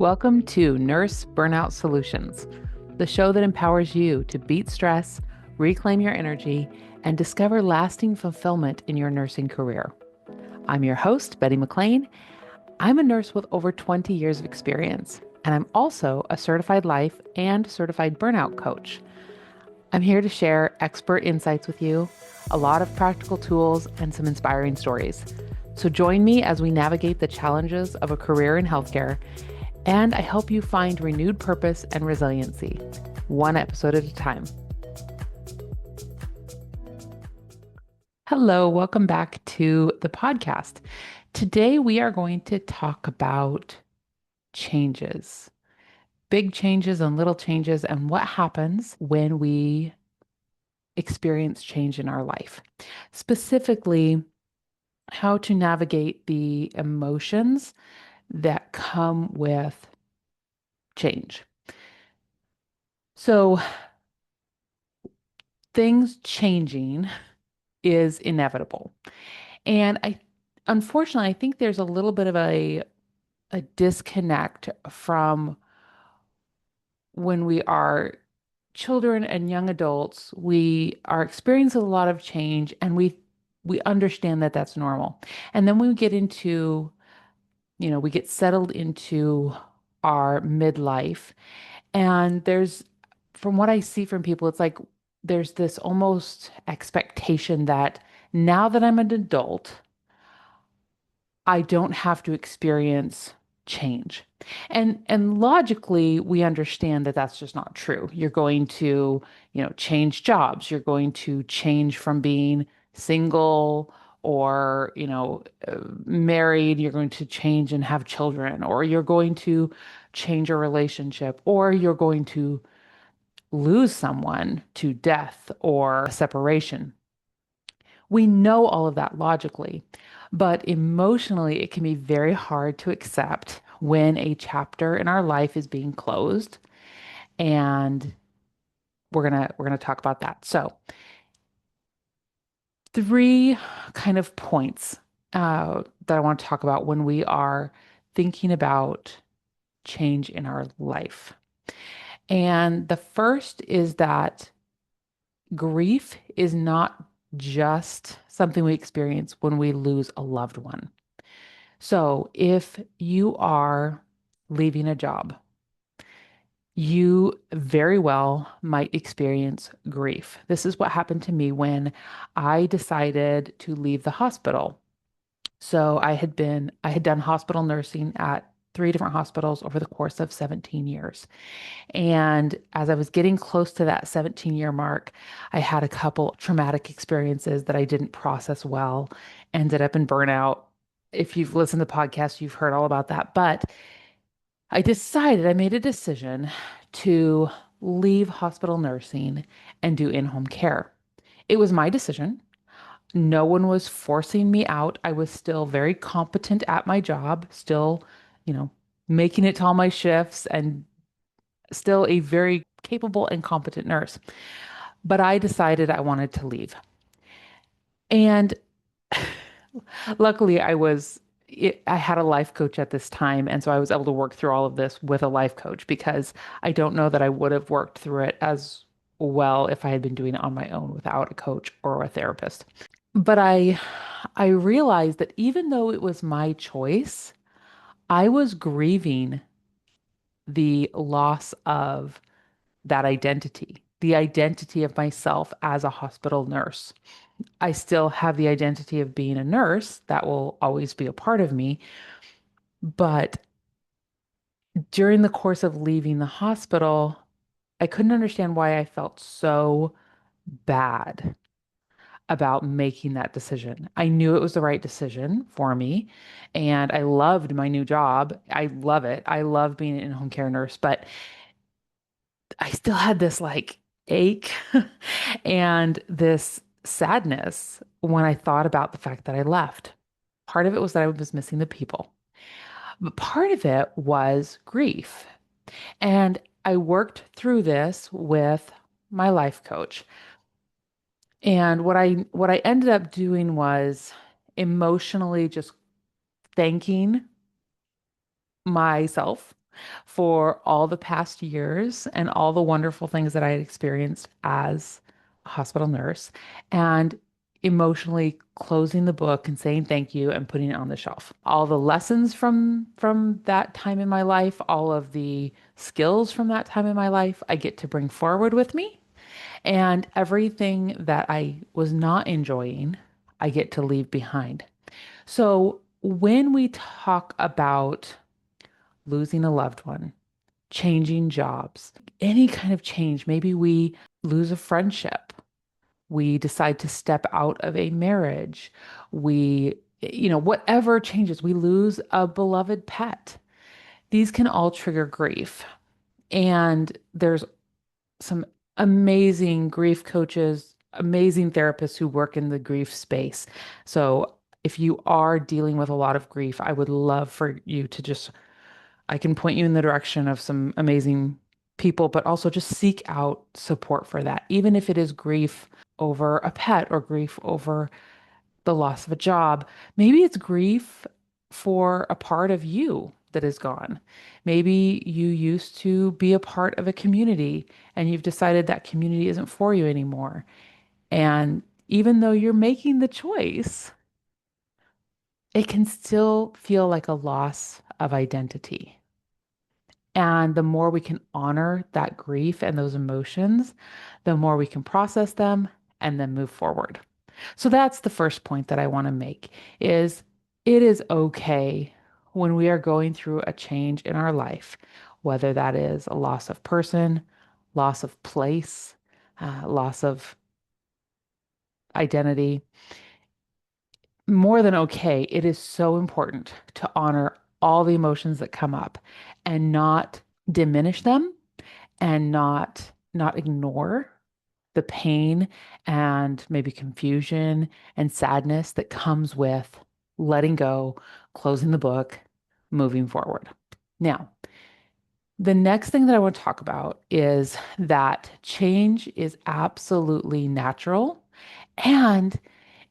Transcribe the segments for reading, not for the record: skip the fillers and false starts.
Welcome to Nurse Burnout Solutions, the show that empowers you to beat stress, reclaim your energy, and discover lasting fulfillment in your nursing career. I'm your host, Betty McLean. I'm a nurse with over 20 years of experience, and I'm also a certified life and certified burnout coach. I'm here to share expert insights with you, a lot of practical tools, and some inspiring stories. So join me as we navigate the challenges of a career in healthcare, and I help you find renewed purpose and resiliency, one episode at a time. Hello, welcome back to the podcast. Today we are going to talk about changes, big changes and little changes, and what happens when we experience change in our life. Specifically, how to navigate the emotions that come with change. So, things changing is inevitable. And unfortunately, I think there's a little bit of a disconnect from when we are children and young adults. We are experiencing a lot of change, and we understand that that's normal. And then we get into, we get settled into our midlife, and from what I see from people, it's like there's this almost expectation that now that I'm an adult, I don't have to experience change. And logically, we understand that that's just not true. You're going to, change jobs. You're going to change from being single or, married. You're going to change and have children, or you're going to change a relationship, or you're going to lose someone to death or separation. We know all of that logically, but emotionally, it can be very hard to accept when a chapter in our life is being closed. And we're gonna talk about that. So, three kind of points that I want to talk about when we are thinking about change in our life. And the first is that grief is not just something we experience when we lose a loved one. So if you are leaving a job, you very well might experience grief. This is what happened to me when I decided to leave the hospital. So I had done hospital nursing at three different hospitals over the course of 17 years. And as I was getting close to that 17-year mark, I had a couple traumatic experiences that I didn't process well, ended up in burnout. If you've listened to the podcast, you've heard all about that. But I made a decision to leave hospital nursing and do in-home care. It was my decision. No one was forcing me out. I was still very competent at my job, still, you know, making it to all my shifts and still a very capable and competent nurse. But I decided I wanted to leave. And luckily, I had a life coach at this time. And so I was able to work through all of this with a life coach because I don't know that I would have worked through it as well if I had been doing it on my own without a coach or a therapist. But I realized that even though it was my choice, I was grieving the loss of that identity, the identity of myself as a hospital nurse. I still have the identity of being a nurse. That will always be a part of me. But during the course of leaving the hospital, I couldn't understand why I felt so bad about making that decision. I knew it was the right decision for me, and I loved my new job. I love it. I love being an in-home care nurse, but I still had this like ache and this sadness when I thought about the fact that I left. Part of it was that I was missing the people, but part of it was grief. And I worked through this with my life coach. And what I ended up doing was emotionally just thanking myself for all the past years and all the wonderful things that I had experienced as a hospital nurse and emotionally closing the book and saying thank you and putting it on the shelf. All the lessons from that time in my life, all of the skills from that time in my life, I get to bring forward with me. And everything that I was not enjoying, I get to leave behind. So when we talk about losing a loved one, changing jobs, any kind of change. Maybe we lose a friendship. We decide to step out of a marriage. Whatever changes, we lose a beloved pet. These can all trigger grief. And there's some amazing grief coaches, amazing therapists who work in the grief space. So if you are dealing with a lot of grief, I would love for you to just I can point you in the direction of some amazing people, but also just seek out support for that, even if it is grief over a pet or grief over the loss of a job. Maybe it's grief for a part of you that is gone. Maybe you used to be a part of a community and you've decided that community isn't for you anymore. And even though you're making the choice, it can still feel like a loss of identity. And the more we can honor that grief and those emotions, the more we can process them and then move forward. So that's the first point that I want to make is it is okay when we are going through a change in our life, whether that is a loss of person, loss of place, loss of identity. More than okay, it is so important to honor all the emotions that come up and not diminish them and not ignore the pain and maybe confusion and sadness that comes with letting go, closing the book, moving forward. Now, the next thing that I want to talk about is that change is absolutely natural and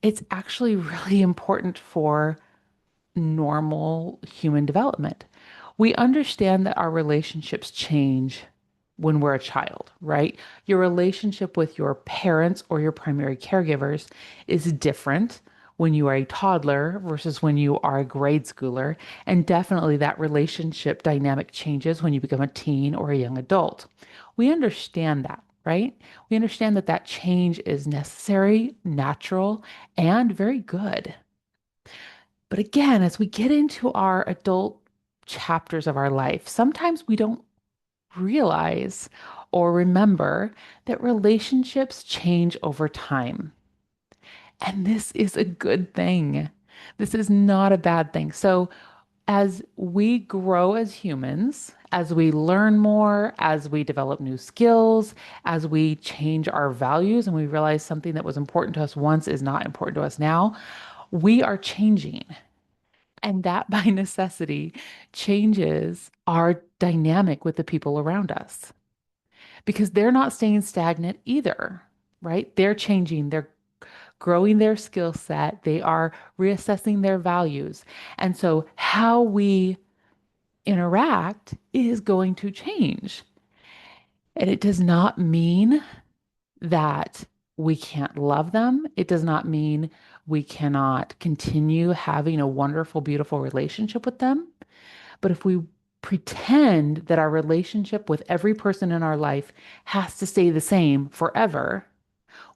it's actually really important for normal human development. We understand that our relationships change when we're a child, right? Your relationship with your parents or your primary caregivers is different when you are a toddler versus when you are a grade schooler. And definitely that relationship dynamic changes when you become a teen or a young adult. We understand that, right? We understand that that change is necessary, natural, and very good. But again, as we get into our adult chapters of our life, sometimes we don't realize or remember that relationships change over time. And this is a good thing. This is not a bad thing. So, as we grow as humans, as we learn more, as we develop new skills, as we change our values and we realize something that was important to us once is not important to us now, we are changing. And that by necessity changes our dynamic with the people around us because they're not staying stagnant either, right? They're changing, they're growing their skill set, they are reassessing their values. And so how we interact is going to change. And it does not mean that we can't love them. It does not mean we cannot continue having a wonderful, beautiful relationship with them. But if we pretend that our relationship with every person in our life has to stay the same forever,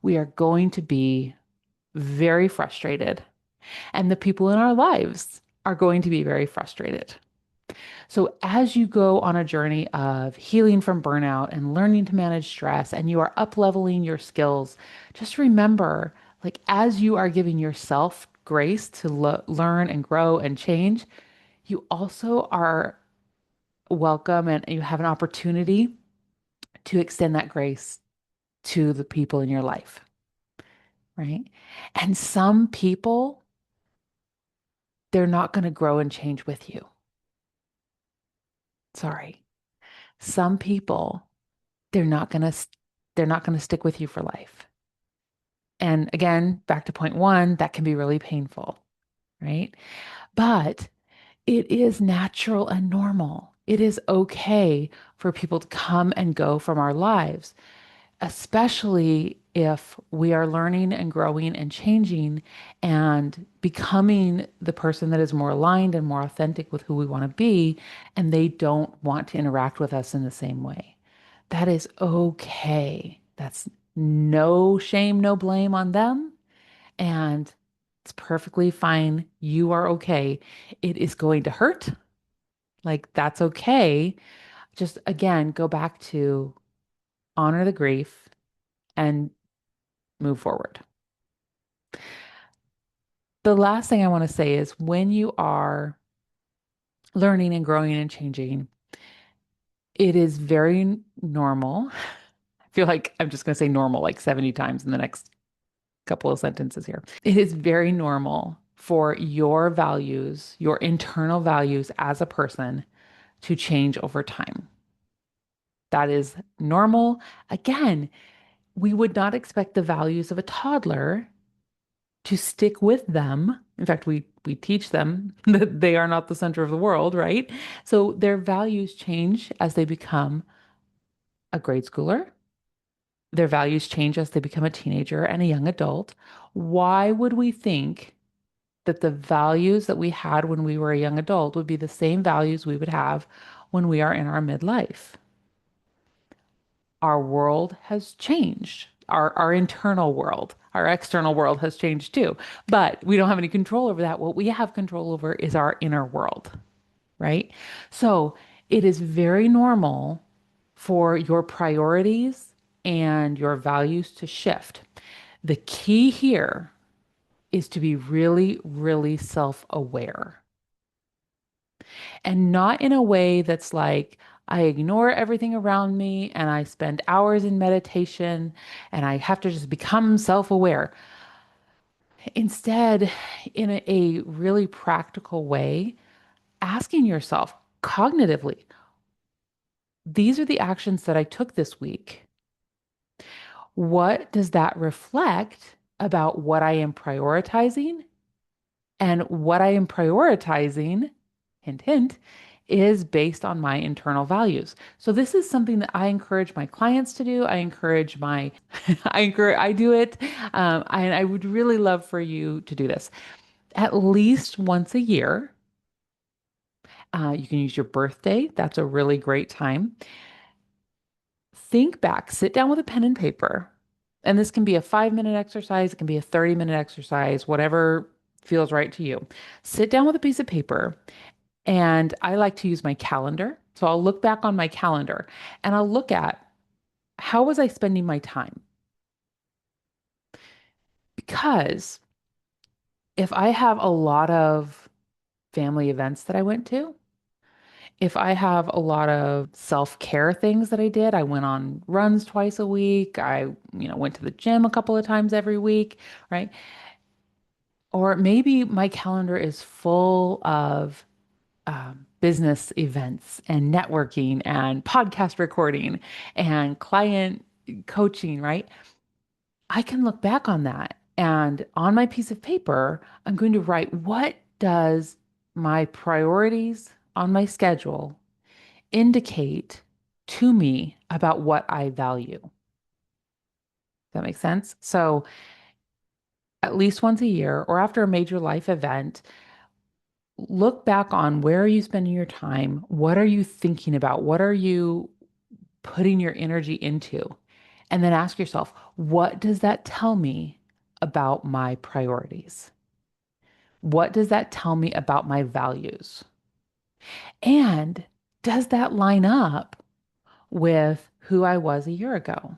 we are going to be very frustrated. And the people in our lives are going to be very frustrated. So, as you go on a journey of healing from burnout and learning to manage stress, and you are up leveling your skills, just remember like, as you are giving yourself grace to learn and grow and change, you also are welcome and you have an opportunity to extend that grace to the people in your life, right? And some people, they're not going to grow and change with you. Sorry. Some people, they're not going to they're not going to stick with you for life. And again, back to point one, that can be really painful, right? But it is natural and normal. It is okay for people to come and go from our lives, especially if we are learning and growing and changing and becoming the person that is more aligned and more authentic with who we want to be, and they don't want to interact with us in the same way. That is okay. That's no shame, no blame on them. And it's perfectly fine. You are okay. It is going to hurt. Like, that's okay. Just again, go back to honor the grief and move forward. The last thing I want to say is when you are learning and growing and changing, it is very normal. I feel like I'm just going to say normal like 70 times in the next couple of sentences here. It is very normal for your values, your internal values as a person to change over time. That is normal. Again, we would not expect the values of a toddler to stick with them. In fact, we teach them that they are not the center of the world, right? So their values change as they become a grade schooler. Their values change as they become a teenager and a young adult. Why would we think that the values that we had when we were a young adult would be the same values we would have when we are in our midlife? Our world has changed. Our internal world, our external world has changed too. But we don't have any control over that. What we have control over is our inner world, right? So it is very normal for your priorities and your values to shift. The key here is to be really, really self-aware and not in a way that's like, I ignore everything around me and I spend hours in meditation and I have to just become self-aware. Instead, in a really practical way, asking yourself cognitively, these are the actions that I took this week. What does that reflect about what I am prioritizing? And what I am prioritizing, hint, hint, is based on my internal values. So this is something that I encourage my clients to do. I do it. And I would really love for you to do this at least once a year. You can use your birthday. That's a really great time. Think back, sit down with a pen and paper. And this can be a 5-minute exercise, it can be a 30-minute exercise, whatever feels right to you. Sit down with a piece of paper, and I like to use my calendar. So I'll look back on my calendar and I'll look at how was I spending my time? Because if I have a lot of family events that I went to, if I have a lot of self-care things that I did, I went on runs twice a week. Went to the gym a couple of times every week, right? Or maybe my calendar is full of business events and networking and podcast recording and client coaching, right? I can look back on that and on my piece of paper, I'm going to write what does my priorities on my schedule indicate to me about what I value. Does that make sense? So at least once a year or after a major life event, look back on where are you spending your time? What are you thinking about? What are you putting your energy into? And then ask yourself, what does that tell me about my priorities? What does that tell me about my values? And does that line up with who I was a year ago?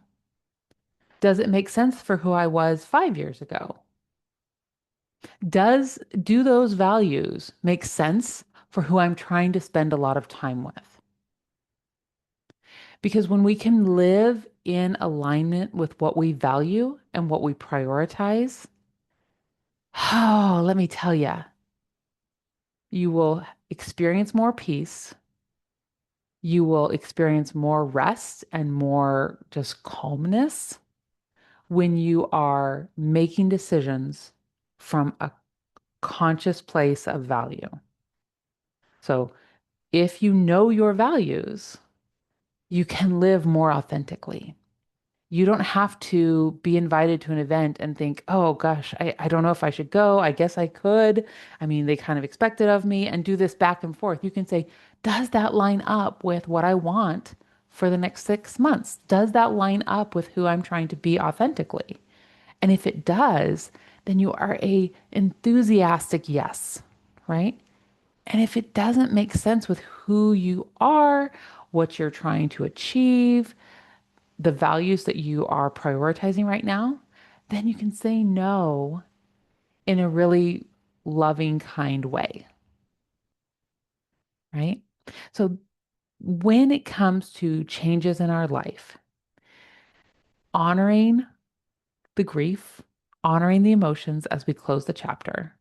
Does it make sense for who I was 5 years ago? Do those values make sense for who I'm trying to spend a lot of time with? Because when we can live in alignment with what we value and what we prioritize, oh, let me tell you, you will experience more peace. You will experience more rest and more just calmness when you are making decisions from a conscious place of value. So If you know your values, you can live more authentically. You don't have to be invited to an event and think, oh gosh, I don't know if I should go. I guess I could. I mean, they kind of expect it of me and do this back and forth. You can say, does that line up with what I want for the next 6 months? Does that line up with who I'm trying to be authentically? And if it does, then you are a enthusiastic yes, right? And if it doesn't make sense with who you are, what you're trying to achieve, the values that you are prioritizing right now, then you can say no in a really loving, kind way, right? So when it comes to changes in our life, honoring the grief, honoring the emotions as we close the chapter,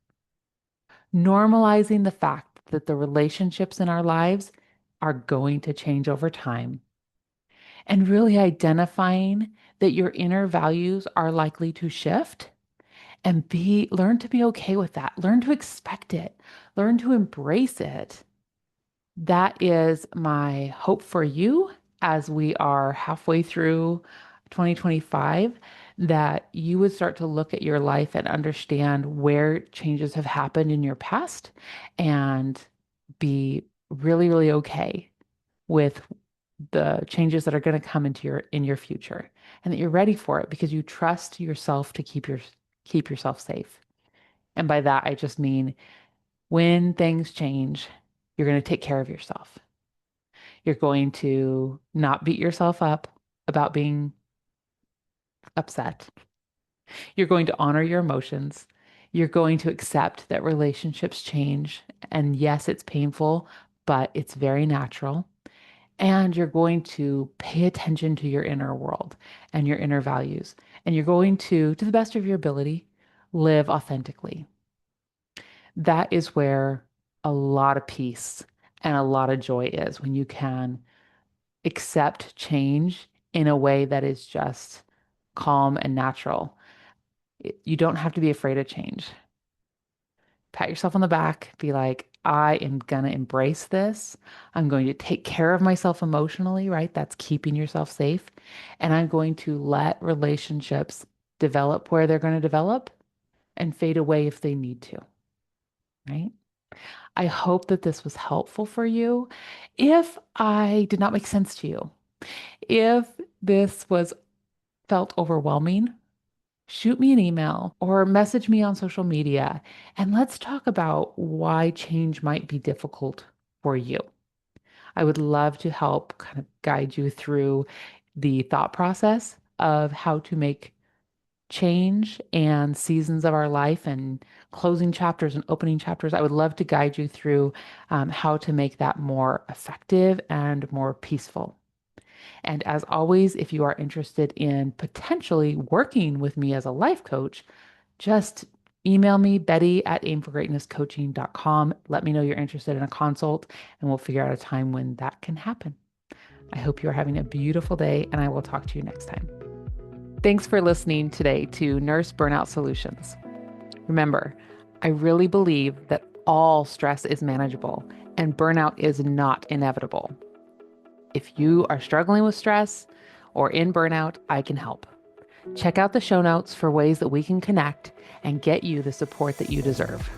normalizing the fact that the relationships in our lives are going to change over time, and really identifying that your inner values are likely to shift and learn to be okay with that. Learn to expect it. Learn to embrace it. That is my hope for you as we are halfway through 2025, that you would start to look at your life and understand where changes have happened in your past and be really, really okay with the changes that are going to come in your future, and that you're ready for it because you trust yourself to keep yourself safe. And by that, I just mean when things change, you're going to take care of yourself. You're going to not beat yourself up about being upset. You're going to honor your emotions. You're going to accept that relationships change. And yes, it's painful, but it's very natural. And you're going to pay attention to your inner world and your inner values. And you're going to the best of your ability, live authentically. That is where a lot of peace and a lot of joy is, when you can accept change in a way that is just calm and natural. You don't have to be afraid of change. Pat yourself on the back, be like, I am going to embrace this. I'm going to take care of myself emotionally, right? That's keeping yourself safe. And I'm going to let relationships develop where they're going to develop and fade away if they need to, right? I hope that this was helpful for you. If I did not make sense to you, if this was felt overwhelming, shoot me an email or message me on social media, and let's talk about why change might be difficult for you. I would love to help kind of guide you through the thought process of how to make change and seasons of our life and closing chapters and opening chapters. I would love to guide you through how to make that more effective and more peaceful. And as always, if you are interested in potentially working with me as a life coach, just email me, Betty@aimforgreatnesscoaching.com. Let me know you're interested in a consult, and we'll figure out a time when that can happen. I hope you are having a beautiful day, and I will talk to you next time. Thanks for listening today to Nurse Burnout Solutions. Remember, I really believe that all stress is manageable and burnout is not inevitable. If you are struggling with stress or in burnout, I can help. Check out the show notes for ways that we can connect and get you the support that you deserve.